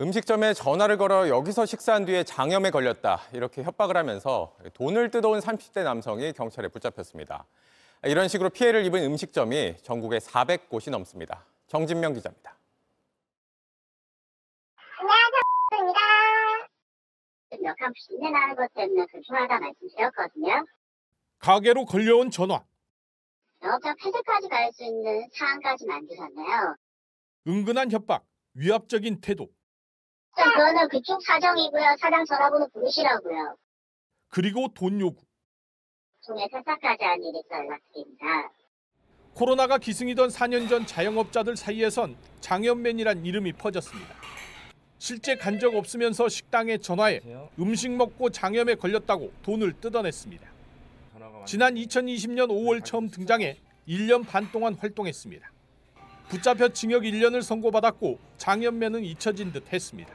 음식점에 전화를 걸어 여기서 식사한 뒤에 장염에 걸렸다. 이렇게 협박을 하면서 돈을 뜯어온 30대 남성이 경찰에 붙잡혔습니다. 이런 식으로 피해를 입은 음식점이 전국에 400곳이 넘습니다. 정진명 기자입니다. 안녕하세요. 몇 칸씩 인내나는 것 때문에 불편하다 말씀드렸거든요. 가게로 걸려온 전화. 영업장 폐쇄까지 갈 수 있는 사안까지 만드셨네요. 은근한 협박, 위압적인 태도. 그거는 그쪽 사정이고요. 사장 전화번호 부르시라고요. 그리고 돈 요구. 종에 탈사까지 한 일이 있어 연락드립니다. 코로나가 기승이던 4년 전 자영업자들 사이에선 장염맨이란 이름이 퍼졌습니다. 실제 간 적 없으면서 식당에 전화해 음식 먹고 장염에 걸렸다고 돈을 뜯어냈습니다. 지난 2020년 5월 처음 등장해 1년 반 동안 활동했습니다. 붙잡혀 징역 1년을 선고받았고 장염맨은 잊혀진 듯 했습니다.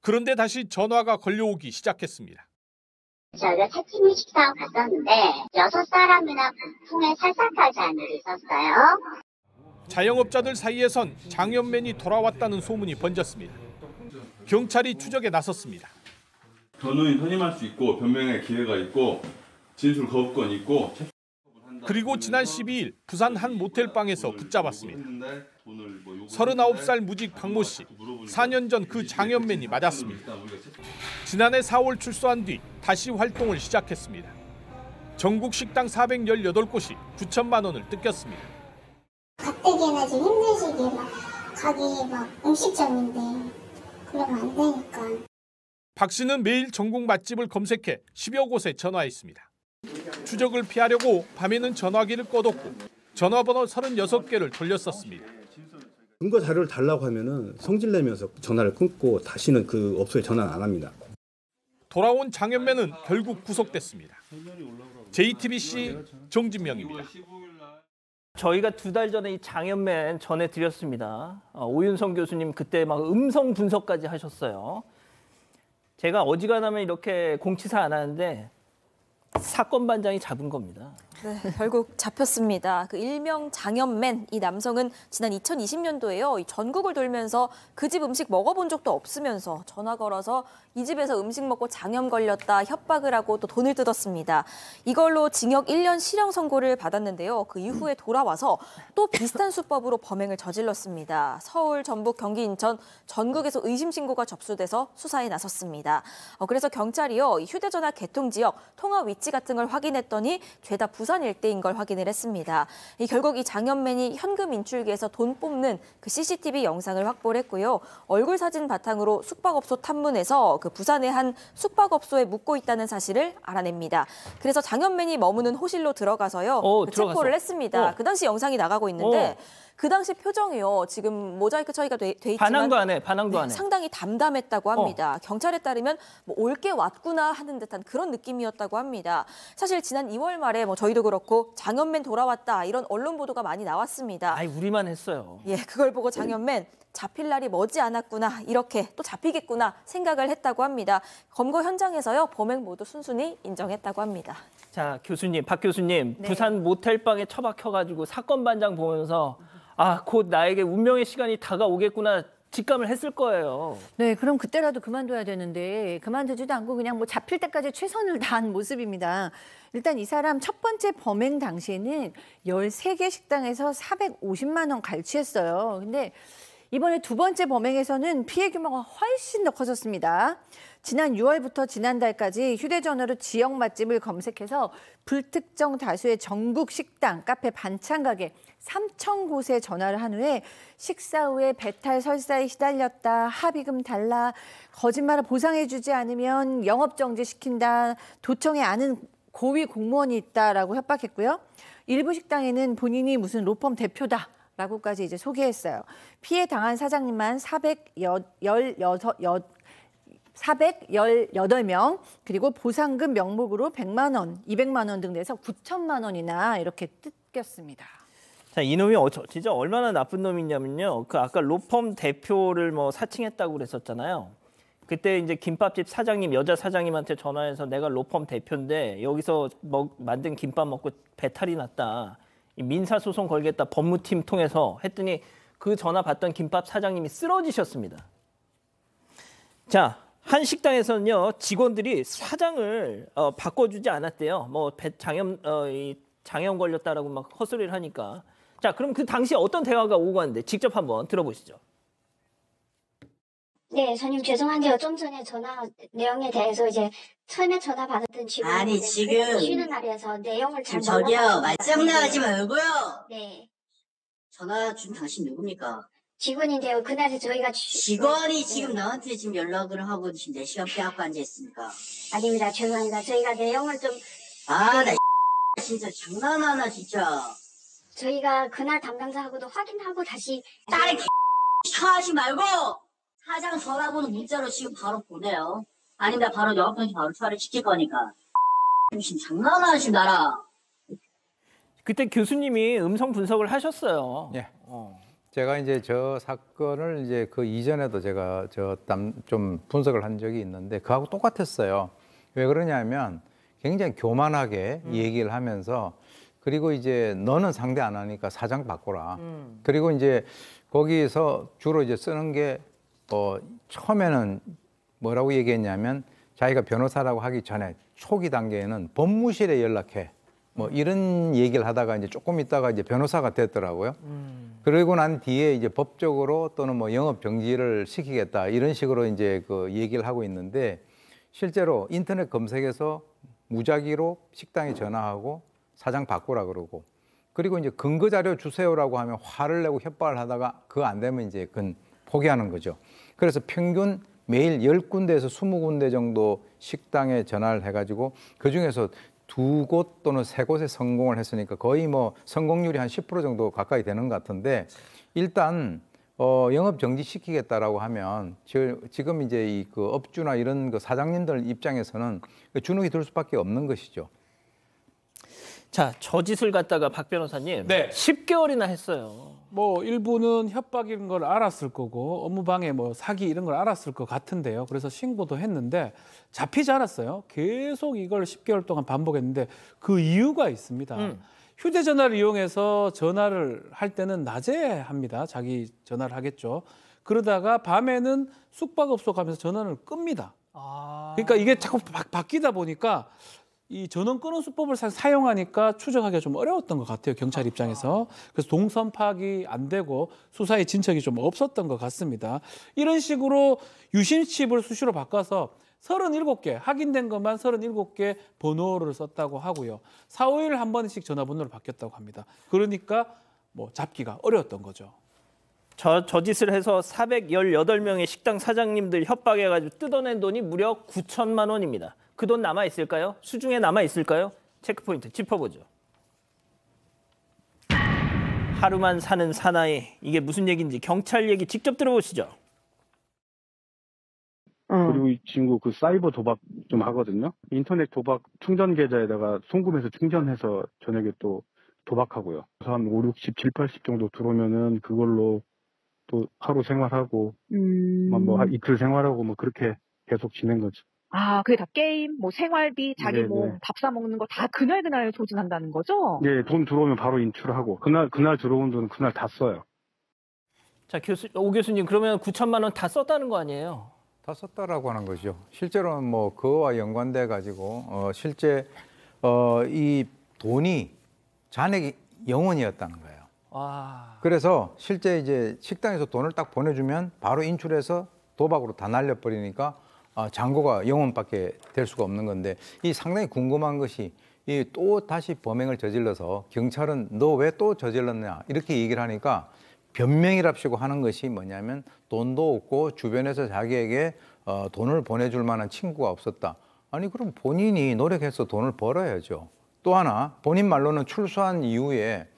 그런데 다시 전화가 걸려오기 시작했습니다. 저희가 새치미 식당 갔었는데 6사람이나 부품에 살살까지 한 일이 있었어요. 자영업자들 사이에선 장염맨이 돌아왔다는 소문이 번졌습니다. 경찰이 추적에 나섰습니다. 변호인 선임할 수 있고 변명의 기회가 있고 진술 거부권이 있고. 그리고 지난 12일 부산 한 모텔방에서 붙잡았습니다. 39살 무직 박모 씨, 4년 전 그 장염맨이 맞았습니다. 지난해 4월 출소한 뒤 다시 활동을 시작했습니다. 전국 식당 418곳이 9천만 원을 뜯겼습니다. 가뜩이나 지금 힘든 시기에 가게 음식점인데 그러면 안 되니까. 박 씨는 매일 전국 맛집을 검색해 10여 곳에 전화했습니다. 추적을 피하려고 밤에는 전화기를 꺼뒀고 전화번호 36개를 돌렸었습니다. 근거 자료를 달라고 하면은 성질내면서 전화를 끊고 다시는 그 업소에 전화는 안 합니다. 돌아온 장염맨은 결국 구속됐습니다. JTBC 정진명입니다. 저희가 2달 전에 이 장염맨 전해드렸습니다. 오윤성 교수님 그때 막 음성 분석까지 하셨어요. 제가 어지간하면 이렇게 공치사 안 하는데 사건 반장이 잡은 겁니다. 네, 결국 잡혔습니다. 그 일명 장염맨, 이 남성은 지난 2020년도에요. 전국을 돌면서 그 집 음식 먹어본 적도 없으면서 전화 걸어서 이 집에서 음식 먹고 장염 걸렸다 협박을 하고 또 돈을 뜯었습니다. 이걸로 징역 1년 실형 선고를 받았는데요. 그 이후에 돌아와서 또 비슷한 수법으로 범행을 저질렀습니다. 서울, 전북, 경기, 인천 전국에서 의심 신고가 접수돼서 수사에 나섰습니다. 그래서 경찰이요, 휴대전화 개통 지역, 통화 위치 같은 걸 확인했더니 죄다 부산 일대인 걸 확인을 했습니다. 결국 이 장염맨이 현금 인출기에서 돈 뽑는 그 CCTV 영상을 확보를 했고요. 얼굴 사진 바탕으로 숙박업소 탐문해서 그 부산의 한 숙박업소에 묵고 있다는 사실을 알아냅니다. 그래서 장염맨이 머무는 호실로 들어가서요. 체포를 했습니다. 그 당시 영상이 나가고 있는데 그 당시 표정이요. 지금 모자이크 처리가 돼 있지만 반항도 안 해. 반항도 안 해. 상당히 담담했다고 합니다. 경찰에 따르면 올 게 왔구나 하는 듯한 그런 느낌이었다고 합니다. 사실 지난 2월 말에 저희도 그렇고 장염맨 돌아왔다 이런 언론 보도가 많이 나왔습니다. 아이 우리만 했어요. 예, 그걸 보고 장염맨 잡힐 날이 머지 않았구나, 이렇게 또 잡히겠구나 생각을 했다고 합니다. 검거 현장에서요, 범행 모두 순순히 인정했다고 합니다. 자, 교수님, 박 교수님, 네. 부산 모텔방에 처박혀가지고 사건 반장 보면서 곧 나에게 운명의 시간이 다가오겠구나 직감을 했을 거예요. 네, 그럼 그때라도 그만둬야 되는데 그만두지도 않고 그냥 잡힐 때까지 최선을 다한 모습입니다. 일단 이 사람 첫 번째 범행 당시에는 13개 식당에서 450만 원 갈취했어요. 근데 이번에 두 번째 범행에서는 피해 규모가 훨씬 더 커졌습니다. 지난 6월부터 지난달까지 휴대전화로 지역 맛집을 검색해서 불특정 다수의 전국 식당, 카페, 반찬 가게 3,000곳에 전화를 한 후에 식사 후에 배탈 설사에 시달렸다, 합의금 달라, 거짓말을 보상해주지 않으면 영업정지시킨다, 도청에 아는 고위 공무원이 있다라고 협박했고요. 일부 식당에는 본인이 무슨 로펌 대표다 라고까지 이제 소개했어요. 피해 당한 사장님만 418명, 그리고 보상금 명목으로 100만 원, 200만 원 등 내서 9천만 원이나 이렇게 뜯겼습니다. 자, 이놈이 진짜 얼마나 나쁜 놈이냐면요. 그 아까 로펌 대표를 사칭했다고 그랬었잖아요. 그때 이제 김밥집 사장님, 여자 사장님한테 전화해서 내가 로펌 대표인데 여기서 만든 김밥 먹고 배탈이 났다. 민사소송 걸겠다, 법무팀 통해서 했더니 그 전화 받던 김밥 사장님이 쓰러지셨습니다. 자, 한 식당에서는요 직원들이 사장을 바꿔주지 않았대요. 뭐 장염 걸렸다라고 막 헛소리를 하니까. 자, 그럼 그 당시 어떤 대화가 오고 갔는데 직접 한번 들어보시죠. 네, 손님 죄송한데요. 좀 전에 전화 내용에 대해서 이제 처음에 전화 받았던 직원이 아니, 지금 쉬는 날이어서 내용을 잘 저기요, 몰라서 말장 나가지 말고요. 네, 전화 준 당신 누굽니까? 직원인데요. 그날에 저희가 직원이 지금 나한테 지금 연락을 하고 지금 4시간 빼앗고 앉아있습니까? 아닙니다. 죄송합니다. 저희가 내용을 좀 아, 나 진짜 장난하나 진짜. 저희가 그날 담당자하고도 확인하고 다시 딸이 하지 말고 사장 전화번호 문자로 지금 바로 보내요. 아니다, 바로 영업편지 바로 처리시킬 거니까. 지금 장난하지 마라. 그때 교수님이 음성 분석을 하셨어요. 예. 제가 이제 저 사건을 이제 그 이전에도 제가 좀 분석을 한 적이 있는데 그하고 똑같았어요. 왜 그러냐면 굉장히 교만하게 얘기를 하면서 그리고 이제 너는 상대 안 하니까 사장 바꿔라. 그리고 이제 거기서 주로 이제 쓰는 게 처음에는 뭐라고 얘기했냐면 자기가 변호사라고 하기 전에 초기 단계에는 법무실에 연락해. 뭐 이런 얘기를 하다가 이제 조금 있다가 이제 변호사가 됐더라고요. 그러고 난 뒤에 이제 법적으로 또는 뭐 영업 정지를 시키겠다 이런 식으로 이제 그 얘기를 하고 있는데 실제로 인터넷 검색에서 무작위로 식당에 전화하고 사장 바꾸라 그러고 그리고 이제 근거 자료 주세요라고 하면 화를 내고 협박을 하다가 그거 안 되면 이제 그건 포기하는 거죠. 그래서 평균 매일 10군데에서 20군데 정도 식당에 전화를 해가지고 그중에서 2곳 또는 3곳에 성공을 했으니까 거의 뭐 성공률이 한 10% 정도 가까이 되는 것 같은데 일단 영업 정지시키겠다라고 하면 지금 이제 이 그 업주나 이런 그 사장님들 입장에서는 주눅이 들 수밖에 없는 것이죠. 자, 저 짓을 갖다가 박 변호사님 10개월이나 했어요. 뭐 일부는 협박인 걸 알았을 거고 업무방해 뭐 사기 이런 걸 알았을 것 같은데요. 그래서 신고도 했는데 잡히지 않았어요. 계속 이걸 10개월 동안 반복했는데 그 이유가 있습니다. 휴대전화를 이용해서 전화를 할 때는 낮에 합니다. 자기 전화를 하겠죠. 그러다가 밤에는 숙박업소 가면서 전화를 끕니다. 그러니까 이게 자꾸 바뀌다 보니까 이 전원 끄는 수법을 사용하니까 추적하기가 좀 어려웠던 것 같아요. 경찰 입장에서. 그래서 동선 파악이 안 되고 수사의 진척이 좀 없었던 것 같습니다. 이런 식으로 유심칩을 수시로 바꿔서 37개, 확인된 것만 37개 번호를 썼다고 하고요. 4, 5일 한 번씩 전화번호를 바뀌었다고 합니다. 그러니까 뭐 잡기가 어려웠던 거죠. 저 짓을 해서 418명의 식당 사장님들 협박해가지고 뜯어낸 돈이 무려 9천만 원입니다. 그 돈 남아있을까요? 수중에 남아있을까요? 체크포인트 짚어보죠. 하루만 사는 사나이. 이게 무슨 얘기인지 경찰 얘기 직접 들어보시죠. 그리고 이 친구 그 사이버 도박 좀 하거든요. 인터넷 도박 충전 계좌에다가 송금해서 충전해서 저녁에 또 도박하고요. 그래서 한 5, 60, 7, 80 정도 들어오면은 그걸로 또 하루 생활하고 뭐 이틀 생활하고 뭐 그렇게 계속 지낸 거죠. 아, 그게 다 게임, 뭐 생활비, 자기 뭐 밥 사 먹는 거 다 그날 조진한다는 거죠? 네, 돈 들어오면 바로 인출하고 그날 들어온 돈은 그날 다 써요. 자, 오 교수님 그러면 9천만 원 다 썼다는 거 아니에요? 다 썼다라고 하는 거죠. 실제로는 뭐 그와 연관돼 가지고 실제 이 돈이 잔액이 0원이었다는 거예요. 그래서 실제 이제 식당에서 돈을 딱 보내주면 바로 인출해서 도박으로 다 날려버리니까 잔고가 0원밖에 될 수가 없는 건데 이 상당히 궁금한 것이 이 또 다시 범행을 저질러서 경찰은 너 왜 또 저질렀냐 이렇게 얘기를 하니까 변명이랍시고 하는 것이 뭐냐면 돈도 없고 주변에서 자기에게 돈을 보내줄 만한 친구가 없었다. 아니 그럼 본인이 노력해서 돈을 벌어야죠. 또 하나 본인 말로는 출소한 이후에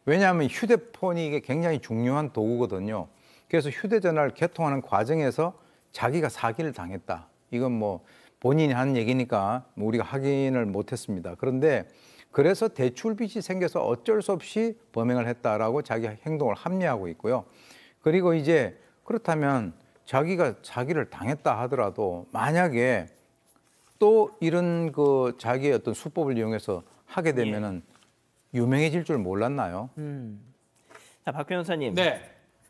왜냐하면 휴대폰이 이게 굉장히 중요한 도구거든요. 그래서 휴대전화를 개통하는 과정에서 자기가 사기를 당했다. 이건 뭐 본인이 한 얘기니까 우리가 확인을 못했습니다. 그런데 그래서 대출빚이 생겨서 어쩔 수 없이 범행을 했다라고 자기 행동을 합리화하고 있고요. 그리고 이제 그렇다면 자기가 사기를 당했다 하더라도 만약에 또 이런 그 자기의 어떤 수법을 이용해서 하게 되면은 유명해질 줄 몰랐나요? 자, 박 변호사님.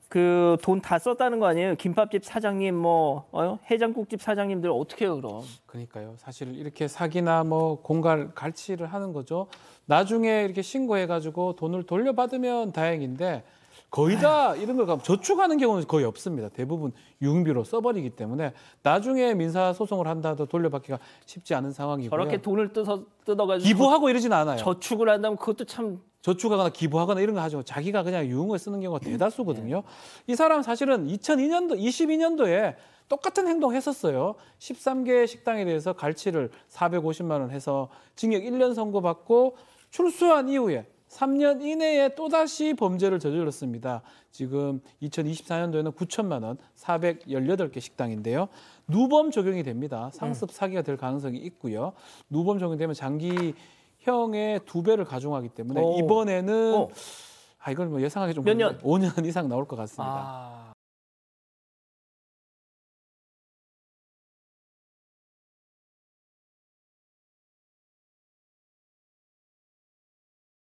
그 돈 다 썼다는 거 아니에요? 김밥집 사장님, 뭐 해장국집 사장님들 어떻게 해요, 그럼? 그러니까요. 사실 이렇게 사기나 뭐 공갈 갈취를 하는 거죠. 나중에 이렇게 신고해가지고 돈을 돌려받으면 다행인데 거의 다 이런 걸 저축하는 경우는 거의 없습니다. 대부분 유흥비로 써버리기 때문에 나중에 민사 소송을 한다 하더라도 돌려받기가 쉽지 않은 상황이고요. 저렇게 돈을 뜯어가지고 기부하고 이러진 않아요. 저축을 한다면 그것도 참 저축하거나 기부하거나 이런 거 하죠. 자기가 그냥 유흥을 쓰는 경우가 대다수거든요. 이 사람 사실은 22년도에 똑같은 행동 했었어요. 13개 식당에 대해서 갈취를 450만 원 해서 징역 1년 선고받고 출소한 이후에 3년 이내에 또다시 범죄를 저질렀습니다. 지금 2024년도에는 9천만 원, 418개 식당인데요. 누범 적용이 됩니다. 상습 사기가 될 가능성이 있고요. 누범 적용되면 장기형의 2배를 가중하기 때문에 이번에는 이걸 뭐 예상하기 좀 몇 년? 5년 이상 나올 것 같습니다.